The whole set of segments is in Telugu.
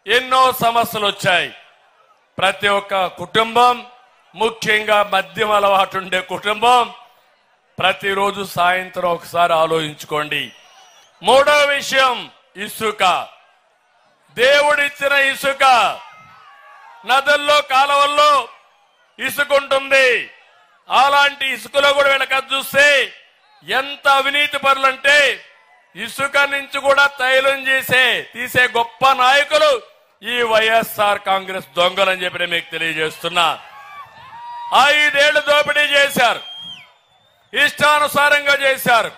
ఎన్నో సమస్యలు వచ్చాయి. ప్రతి ఒక్క కుటుంబం, ముఖ్యంగా మద్యం అలవాటు ఉండే కుటుంబం, ప్రతిరోజు సాయంత్రం ఒకసారి ఆలోచించుకోండి. మూడో విషయం ఇసుక. దేవుడిచ్చిన ఇసుక నదుల్లో, కాలువల్లో ఇసుక ఉంటుంది. అలాంటి ఇసుకలో కూడా వీళ్ళకి చూస్తే ఎంత అవినీతి పరులంటే ఇసుక నుంచి కూడా తైలం తీసే గొప్ప నాయకులు ఈ వైఎస్ఆర్ కాంగ్రెస్ దొంగలని చెప్పి మీకు తెలియజేస్తున్నా. 5 ఏళ్లు దోపిడీ చేశారు, ఇష్టానుసారంగా చేశారు.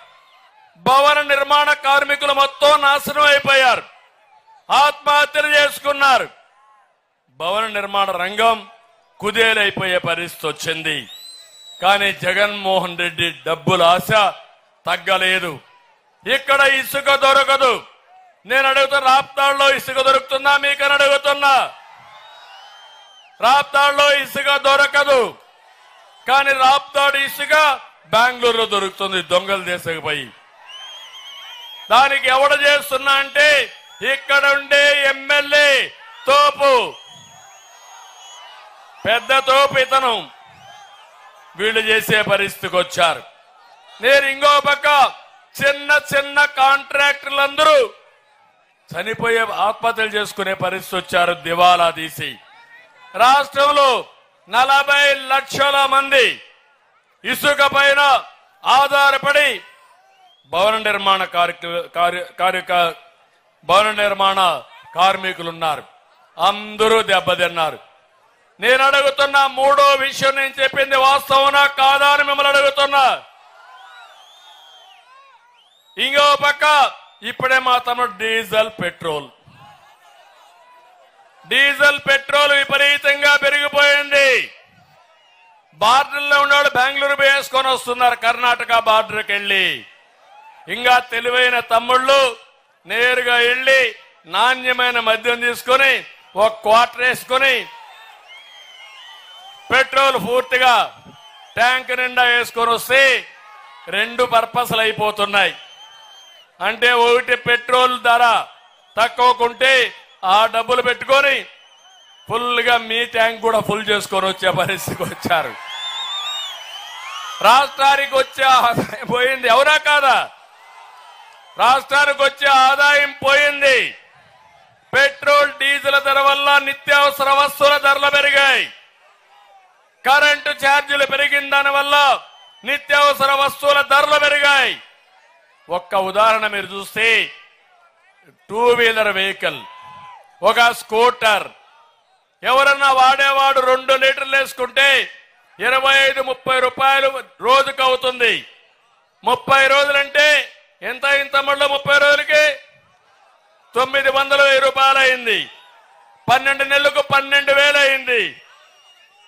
భవన నిర్మాణ కార్మికులు మొత్తం నాశనం అయిపోయారు, ఆత్మహత్యలు చేసుకున్నారు. భవన నిర్మాణ రంగం కుదేలైపోయే పరిస్థితి వచ్చింది. కానీ జగన్మోహన్ రెడ్డి డబ్బుల ఆశ తగ్గలేదు. ఇక్కడ ఇసుక దొరకదు. నేను అడుగుతున్నా, రాప్తాడులో ఇసుక దొరుకుతుందా మీకని అడుగుతున్నా. రాప్తాడులో ఇసుక దొరకదు. కానీ రాప్తాడు ఇసుక బెంగళూరులో దొరుకుతుంది దొంగలు తీసుకుపోయి. దానికి ఎవడు చేస్తున్నా అంటే ఇక్కడ ఉండే ఎమ్మెల్యే తోపు, పెద్ద తోపు ఇతను. వీళ్ళు చేసే పరిస్థితికి వచ్చారు. నేను ఇంకో పక్క చిన్న చిన్న కాంట్రాక్టర్లందరూ చనిపోయే, ఆత్మహత్యలు చేసుకునే పరిస్థితి వచ్చారు దివాలా తీసి. రాష్ట్రంలో 40 లక్షల మంది ఇసుక పైన ఆధారపడి భవన నిర్మాణ కార్మికులున్నారు. అందరూ దెబ్బతిన్నారు. నేను అడుగుతున్నా, మూడో విషయం నేను చెప్పింది వాస్తవనా కాదా అని మిమ్మల్ని అడుగుతున్నా. ఇంకో పక్క ఇప్పుడే మా తమ్ముడు డీజిల్ పెట్రోల్ విపరీతంగా పెరిగిపోయింది. బార్డర్లో ఉన్నవాళ్ళు బెంగళూరు వేసుకొని వస్తున్నారు, కర్ణాటక బార్డర్కి వెళ్ళి. ఇంకా తెలివైన తమ్ముళ్ళు నేరుగా వెళ్ళి నాణ్యమైన మద్యం తీసుకొని ఒక క్వార్టర్ వేసుకొని పెట్రోల్ పూర్తిగా ట్యాంక్ నిండా వేసుకొని వస్తే 2 పర్పస్లు అయిపోతున్నాయి. అంటే ఒకటి, పెట్రోల్ ధర తక్కువకుంటే ఆ డబ్బులు పెట్టుకొని ఫుల్గా మీ ట్యాంక్ కూడా ఫుల్ చేసుకొని వచ్చే పరిస్థితికి వచ్చారు. రాష్ట్రానికి వచ్చే ఆదాయం పోయింది, ఎవరా కాదా? రాష్ట్రానికి వచ్చే ఆదాయం పోయింది. పెట్రోల్ డీజిల్ ధర వల్ల నిత్యావసర వస్తువుల ధరలు పెరిగాయి. కరెంటు ఛార్జీలు పెరిగిన దాని వల్ల నిత్యావసర వస్తువుల ధరలు పెరిగాయి. ఒక్క ఉదాహరణ మీరు చూస్తే 2 వీలర్ వెహికల్, ఒక స్కూటర్ ఎవరన్నా వాడేవాడు 2 లీటర్లు వేసుకుంటే 25-30 రూపాయలు రోజుకు అవుతుంది. 30 రోజులంటే ఎంత అయింది తమ్ముళ్ళు? 30 రోజులకి 900 రూపాయలు అయింది. 12 నెలలకు 12,000 అయింది.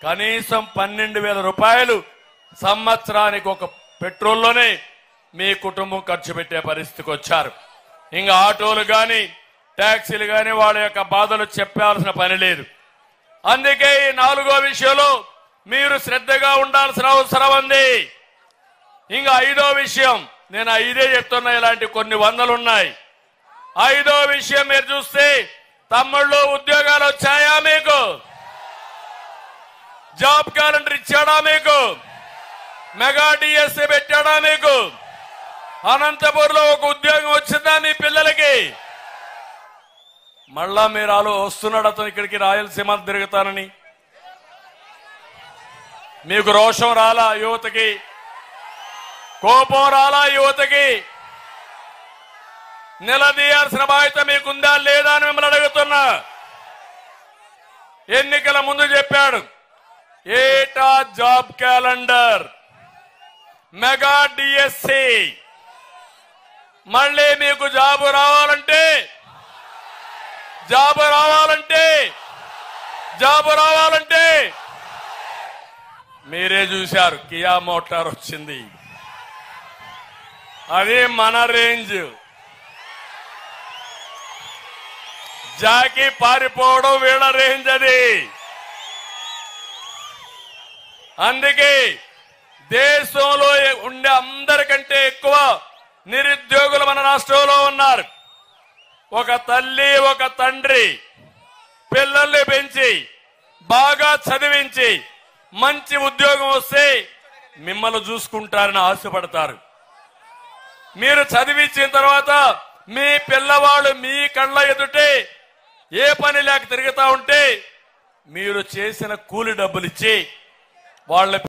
కనీసం 12,000 రూపాయలు సంవత్సరానికి ఒక పెట్రోల్లోనే మీ కుటుంబం ఖర్చు పెట్టే పరిస్థితికి వచ్చారు. ఇంకా ఆటోలు కానీ ట్యాక్సీలు కానీ వాళ్ళ యొక్క బాధలు చెప్పాల్సిన పని లేదు. అందుకే ఈ 4వ విషయంలో మీరు శ్రద్ధగా ఉండాల్సిన అవసరం ఉంది. ఇంకా 5వ విషయం, నేను 5 చెప్తున్నా, ఇలాంటి కొన్ని వందలు ఉన్నాయి. 5వ విషయం మీరు చూస్తే, తమ్ముళ్ళు ఉద్యోగాలు వచ్చాయా మీకు? జాబ్ క్యాలెండర్ ఇచ్చాడా మీకు? మెగా డిఎస్సీ పెట్టాడా మీకు? అనంతపురంలో ఒక ఉద్యోగం వచ్చిందా మీ పిల్లలకి? మళ్ళా మీరు వస్తున్నాడు అతను ఇక్కడికి రాయలసీమ తిరుగుతానని. మీకు రోషం రాలా? యువతకి కోపం రాలా? యువతకి నిలదీయాల్సిన బాధ్యత మీకుందా లేదా అని మిమ్మల్ని అడుగుతున్నా. ఎన్నికల ముందు చెప్పాడు, ఏటా జాబ్ క్యాలెండర్, మెగా డిఎస్సీ. మళ్ళీ మీకు జాబు రావాలంటే మీరే చూశారు, కియా మోటార్ వచ్చింది. అది మన రేంజ్. జాకి పారిపోవడం వీళ్ళ రేంజ్ అది. అందుకే దేశంలో ఉండే అందరికంటే ఎక్కువ నిరుద్యోగులు మన రాష్ట్రంలో ఉన్నారు. ఒక తల్లి, ఒక తండ్రి పిల్లల్ని పెంచి బాగా చదివించి మంచి ఉద్యోగం వస్తే మిమ్మల్ని చూసుకుంటారని ఆశపడతారు. మీరు చదివించిన తర్వాత మీ పిల్లవాళ్ళు మీ కళ్ళ ఎదుటే ఏ పని లేక తిరుగుతా ఉంటే మీరు చేసిన కూలి డబ్బులు ఇచ్చి వాళ్ళ